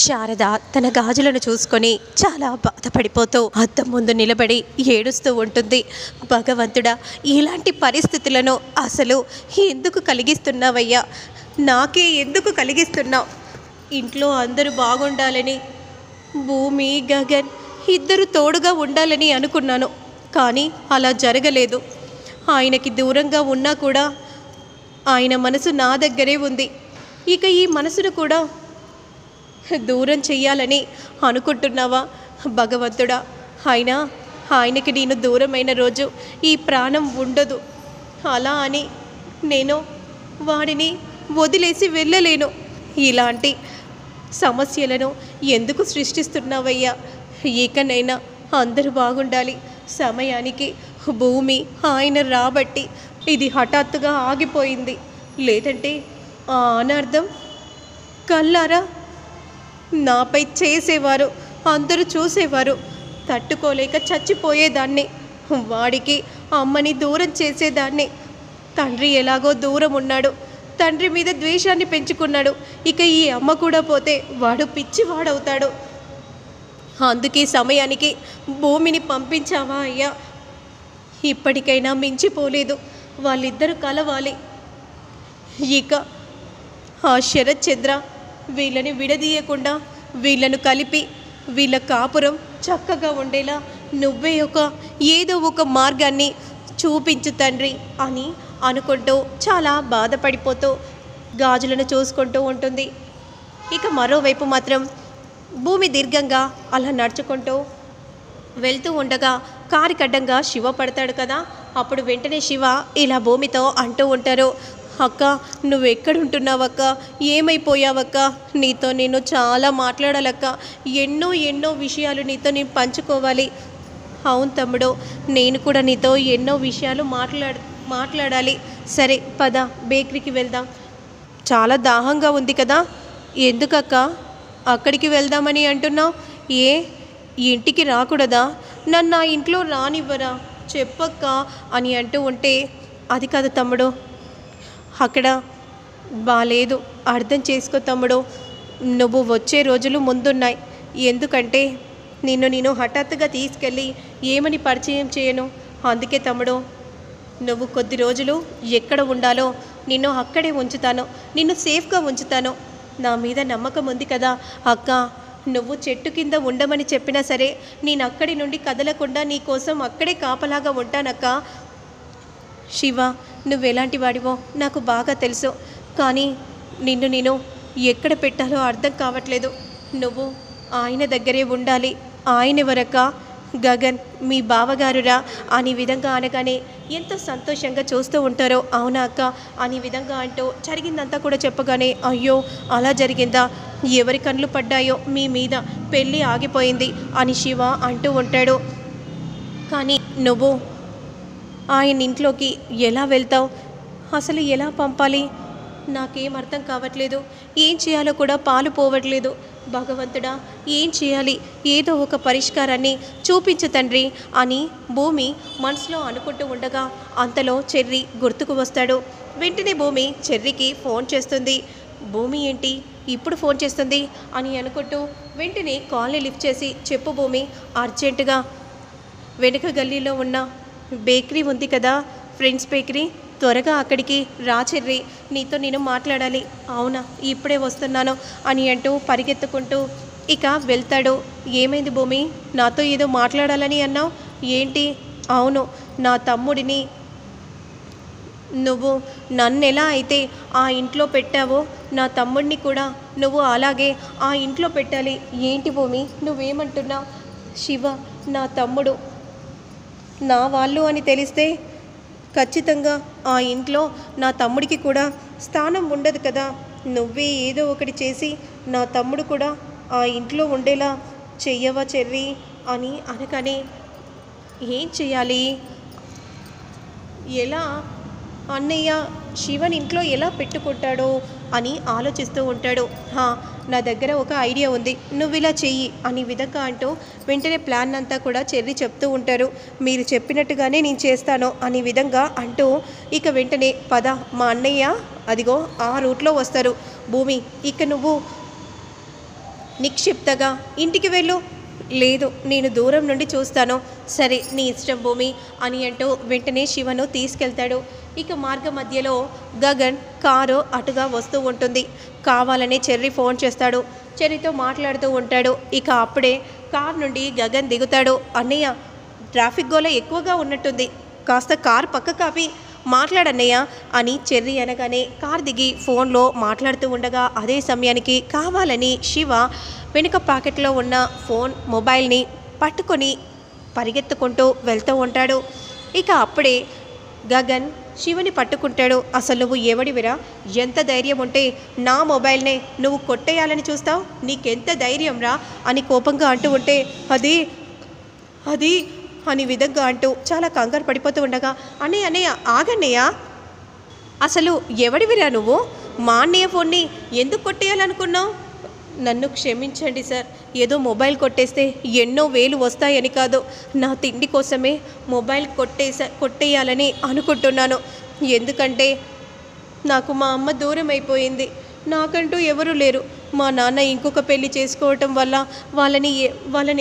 శారద తన గాజులను చూసుకొని చాలా బాధపడిపోతూ అద్దం ముందు నిలబడి ఏడుస్తూ ఉంటుంది. భగవంతుడా, ఇలాంటి పరిస్థితులను అసలు ఎందుకు కలిగిస్తున్నావయ్యా? నాకే ఎందుకు కలిగిస్తున్నావు? ఇంట్లో అందరూ బాగుండాలని, భూమి గగన్ ఇద్దరు తోడుగా ఉండాలని అనుకున్నాను. కానీ అలా జరగలేదు. ఆయనకి దూరంగా ఉన్నా కూడా ఆయన మనసు నా దగ్గరే ఉంది. ఇక ఈ మనసును కూడా దూరం చెయ్యాలని అనుకుంటున్నావా భగవంతుడా? అయినా ఆయనకి నేను దూరమైన రోజు ఈ ప్రాణం ఉండదు. అలా అని నేను వాడిని వదిలేసి వెళ్ళలేను. ఇలాంటి సమస్యలను ఎందుకు సృష్టిస్తున్నావయ్యా? ఇకనైనా అందరూ బాగుండాలి. సమయానికి భూమి ఆయన రాబట్టి ఇది హఠాత్తుగా ఆగిపోయింది. లేదంటే ఆ అనార్థం కల్లారా నాపై చేసేవారు, అందరూ చూసేవారు. తట్టుకోలేక చచ్చిపోయేదాన్ని. వాడికి అమ్మని దూరం చేసేదాన్ని. తండ్రి ఎలాగో దూరం ఉన్నాడు. తండ్రి మీద ద్వేషాన్ని పెంచుకున్నాడు. ఇక ఈ అమ్మ కూడా పోతే వాడు పిచ్చివాడవుతాడు. అందుకే సమయానికి భూమిని పంపించావా అయ్యా? ఇప్పటికైనా మించిపోలేదు. వాళ్ళిద్దరూ కలవాలి. ఇక ఆ శరత్ చంద్ర వీళ్ళని విడదీయకుండా వీళ్ళను కలిపి వీళ్ళ కాపురం చక్కగా ఉండేలా నువ్వే ఏదో ఒక మార్గాన్ని చూపించు తండ్రి అని అనుకుంటూ చాలా బాధపడిపోతూ గాజులను చూసుకుంటూ ఉంటుంది. ఇక మరోవైపు మాత్రం భూమి దీర్ఘంగా అలా నడుచుకుంటూ వెళ్తూ ఉండగా కారుకి అడ్డంగా శివ పడతాడు కదా. అప్పుడు వెంటనే శివ ఇలా భూమితో అంటూ ఉంటారు, అక్క నువ్వెక్కడుంటున్నావక్క? ఏమైపోయావక్క? నీతో నేను చాలా మాట్లాడాలక్క. ఎన్నో విషయాలు నీతో నేను పంచుకోవాలి. అవును తమ్ముడు, నేను కూడా నీతో ఎన్నో విషయాలు మాట్లాడాలి. సరే పద, బేకరీకి వెళ్దాం. చాలా దాహంగా ఉంది కదా. ఎందుకక్క అక్కడికి వెళ్దామని అంటున్నావు? ఇంటికి రాకూడదా? నన్ను ఆ ఇంట్లో రానివ్వరా? చెప్పక్క అని అంటూ ఉంటే, అది కాదు తమ్ముడు, అక్కడ బాలేదు. అర్థం చేసుకో తమ్ముడు. నువ్వు వచ్చే రోజులు ముందున్నాయి. ఎందుకంటే నేను హఠాత్తుగా తీసుకెళ్ళి ఏమని పరిచయం చేయను. అందుకే తమ్ముడు, నువ్వు కొద్ది రోజులు ఎక్కడ ఉండాలో నిన్ను అక్కడే ఉంచుతాను. నిన్ను సేఫ్గా ఉంచుతాను. నా మీద నమ్మకం ఉంది కదా అక్క. నువ్వు చెట్టు కింద ఉండమని చెప్పినా సరే నేను అక్కడి నుండి కదలకుండా నీ కోసం అక్కడే కాపలాగా ఉంటానక్క. శివ, నువ్వెలాంటి వాడివో నాకు బాగా తెలుసు. కానీ నేను ఎక్కడ పెట్టాలో అర్థం కావట్లేదు. నువ్వు ఆయన దగ్గరే ఉండాలి. ఆయనెవరక్క? గగన్ మీ బావగారురా అని విధంగా అనగానే ఎంత సంతోషంగా చూస్తూ ఉంటారో. అవునా అక్క అని విధంగా అంటూ జరిగిందంతా కూడా చెప్పగానే, అయ్యో అలా జరిగిందా? ఎవరి కళ్ళు పడ్డాయో మీ మీద, పెళ్ళి ఆగిపోయింది అని శివ అంటూ ఉంటాడు. కానీ నువ్వు ఆయన ఇంట్లోకి ఎలా వెళ్తావు? అసలు ఎలా పంపాలి? నాకేం అర్థం కావట్లేదు. ఏం చేయాలో కూడా పాలు పోవట్లేదు. భగవంతుడా, ఏం చేయాలి? ఏదో ఒక పరిష్కారాన్ని చూపించు తండ్రి అని భూమి మనసులో అనుకుంటూ ఉండగా అంతలో చెర్రి గుర్తుకు వస్తాడు. వెంటనే భూమి చెర్రికి ఫోన్ చేస్తుంది. భూమి ఏంటి ఇప్పుడు ఫోన్ చేస్తుంది అని అనుకుంటూ వెంటనే కాల్ని లిఫ్ట్ చేసి, చెప్పు భూమి, అర్జెంటుగా వెనుక గల్లీలో ఉన్న బేకరీ ఉంది కదా, ఫ్రెండ్స్ బేకరీ, త్వరగా అక్కడికి రా చెర్రి, నీతో నేను మాట్లాడాలి. అవునా, ఇప్పుడే వస్తున్నాను అని అంటూ పరిగెత్తుకుంటూ ఇక వెళ్తాడు. ఏమైంది భూమి, నాతో ఏదో మాట్లాడాలని అన్నావు ఏంటి? అవును, నా తమ్ముడిని నువ్వు నన్నెలా అయితే ఆ ఇంట్లో పెట్టావో నా తమ్ముడిని కూడా నువ్వు అలాగే ఆ ఇంట్లో పెట్టాలి. ఏంటి భూమి నువ్వేమంటున్నావు? శివ, నా తమ్ముడు నా వాళ్ళు అని తెలిస్తే ఖచ్చితంగా ఆ ఇంట్లో నా తమ్ముడికి కూడా స్థానం ఉండదు కదా. నువ్వే ఏదో ఒకటి చేసి నా తమ్ముడు కూడా ఆ ఇంట్లో ఉండేలా చెయ్యవా చెర్రి అని అనగానే, ఏం చెయ్యాలి? ఎలా అన్నయ్య శివన్ ఇంట్లో ఎలా పెట్టుకుంటాడో అని ఆలోచిస్తూ ఉంటాడు. నా దగ్గర ఒక ఐడియా ఉంది, నువ్వు ఇలా చెయ్యి అని విధంగా అంటూ వెంటనే ప్లాన్ అంతా కూడా చెర్రి చెప్తూ ఉంటారు. మీరు చెప్పినట్టుగానే నేను చేస్తాను అని విధంగా అంటూ ఇక వెంటనే పద, మా అన్నయ్య అదిగో ఆ రూట్లో వస్తారు. భూమి, ఇక నువ్వు నిక్షిప్తగా ఇంటికి వెళ్ళు. లేదు, నేను దూరం నుండి చూస్తాను. సరే, నీ ఇష్టం భూమి అని అంటూ వెంటనే శివను తీసుకెళ్తాడు. ఇక మార్గ మధ్యలో గగన్ కారు అటుగా వస్తూ ఉంటుంది. కావాలనే చెర్రీ ఫోన్ చేస్తాడు. చెర్రీతో మాట్లాడుతూ ఉంటాడు. ఇక అప్పుడే కార్ నుండి గగన్ దిగుతాడు. అన్నయ్య, ట్రాఫిక్ గోల ఎక్కువగా ఉన్నట్టుంది, కాస్త కారు పక్క కాపి మాట్లాడన్నయ్య అని చెర్రీ అనగానే కార్ దిగి ఫోన్లో మాట్లాడుతూ ఉండగా అదే సమయానికి కావాలని శివ వెనుక పాకెట్లో ఉన్న మొబైల్ని పట్టుకొని పరిగెత్తుకుంటూ వెళ్తూ ఉంటాడు. ఇక అప్పుడే గగన్ శివని పట్టుకుంటాడు. అసలు నువ్వు ఎవడివిరా? ఎంత ధైర్యం ఉంటే నా మొబైల్నే నువ్వు కొట్టేయాలని చూస్తావు? నీకెంత ధైర్యం రా అని కోపంగా అంటూ ఉంటే అది అది అని విధంగా అంటూ చాలా కంగారు పడిపోతూ ఉండగా అన్నయ్య ఆగన్నయ్య, అసలు ఎవడివిరా నువ్వు? మా అన్నయ్య ఫోన్ని ఎందుకు కొట్టేయాలనుకున్నావు? నన్ను క్షమించండి సార్, ఏదో మొబైల్ కొట్టేస్తే ఎన్నో వేలు వస్తాయని కాదు, నా తిండి కోసమే మొబైల్ కొట్టేయాలని అనుకుంటున్నాను. ఎందుకంటే నాకు మా అమ్మ దూరం అయిపోయింది, నాకంటూ ఎవరూ లేరు. మా నాన్న ఇంకొక పెళ్లి చేసుకోవటం వల్ల వాళ్ళని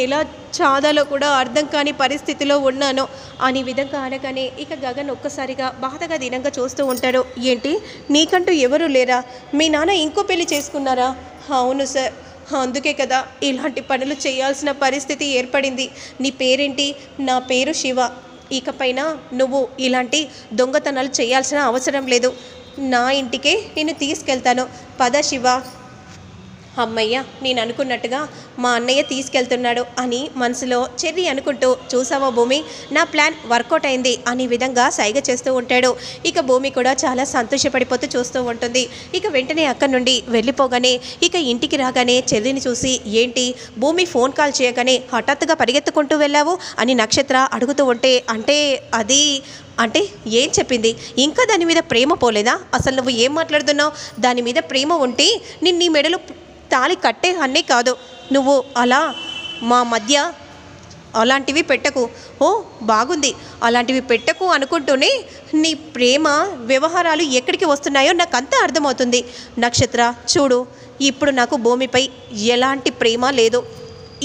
ఎలా చాదాలో కూడా అర్థం కాని పరిస్థితిలో ఉన్నాను అని విధంగా అనగానే ఇక గగన్ ఒక్కసారిగా బాధగా దీనంగా చూస్తూ ఉంటాడు. ఏంటి, నీకంటూ ఎవరూ లేరా? మీ నాన్న ఇంకో పెళ్లి చేసుకున్నారా? అవును సార్, అందుకే కదా ఇలాంటి పనులు చేయాల్సిన పరిస్థితి ఏర్పడింది. నీ పేరేంటి? నా పేరు శివ. ఇకపైన నువ్వు ఇలాంటి దొంగతనాలు చేయాల్సిన అవసరం లేదు. నా ఇంటికే నేను తీసుకెళ్తాను. పద శివ. అమ్మయ్య, నేను అనుకున్నట్టుగా మా అన్నయ్య తీసుకెళ్తున్నాడు అని మనసులో చెర్రీ అనుకుంటూ, చూసావా భూమి, నా ప్లాన్ వర్కౌట్ అయింది అని విధంగా సైగ చేస్తూ ఉంటాడు. ఇక భూమి కూడా చాలా సంతోషపడిపోతూ చూస్తూ ఉంటుంది. ఇక వెంటనే అక్కడి నుండి వెళ్ళిపోగానే ఇక ఇంటికి రాగానే చెర్రీని చూసి, ఏంటి భూమి ఫోన్ కాల్ చేయగానే హఠాత్తుగా పరిగెత్తుకుంటూ వెళ్ళావు అని నక్షత్ర అడుగుతూ ఉంటే, అంటే ఏం చెప్పింది? ఇంకా దాని మీద ప్రేమ పోలేదా? అసలు నువ్వు ఏం మాట్లాడుతున్నావు? దాని మీద ప్రేమ ఉంటే నీ మెడలో తాళి కట్టే అన్నే కాదు. నువ్వు అలా మా మధ్య అలాంటివి పెట్టకు. ఓ బాగుంది, అలాంటివి పెట్టకు అనుకుంటూనే నీ ప్రేమ వ్యవహారాలు ఎక్కడికి వస్తున్నాయో నాకు అంతా అర్థమవుతుంది. నక్షత్ర చూడు, ఇప్పుడు నాకు భూమిపై ఎలాంటి ప్రేమ లేదు.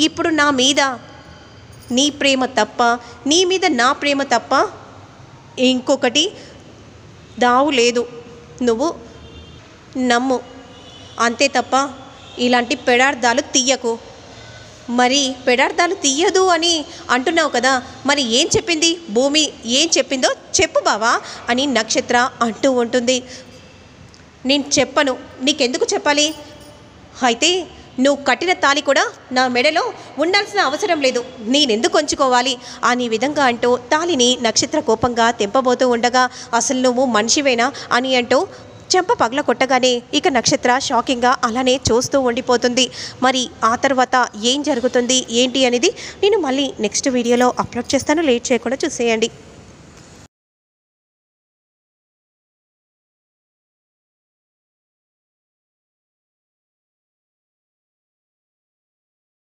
ఇప్పుడు నా మీద నీ ప్రేమ తప్ప, నీ మీద నా ప్రేమ తప్ప ఇంకొకటి దావు లేదు. నువ్వు నమ్ము, అంతే తప్ప ఇలాంటి పెడార్థాలు తీయకు. మరి పెడార్థాలు తీయదు అని అంటున్నావు కదా, మరి ఏం చెప్పింది భూమి? ఏం చెప్పిందో చెప్పు బావా అని నక్షత్ర అంటూ ఉంటుంది. నేను చెప్పను, నీకెందుకు చెప్పాలి? అయితే నువ్వు కట్టిన తాళి కూడా నా మెడలో ఉండాల్సిన అవసరం లేదు, నేనెందుకు ఉంచుకోవాలి అని విధంగా అంటూ తాళిని నక్షత్ర కోపంగా తెంపబోతూ ఉండగా, అసలు నువ్వు మనిషివేనా అని అంటూ చెంప పగల కొట్టగానే ఇక నక్షత్ర షాకింగ్గా అలానే చూస్తూ ఉండిపోతుంది. మరి ఆ తర్వాత ఏం జరుగుతుంది ఏంటి అనేది నేను మళ్ళీ నెక్స్ట్ వీడియోలో అప్లోడ్ చేస్తాను. లేట్ చేయకుండా చూసేయండి.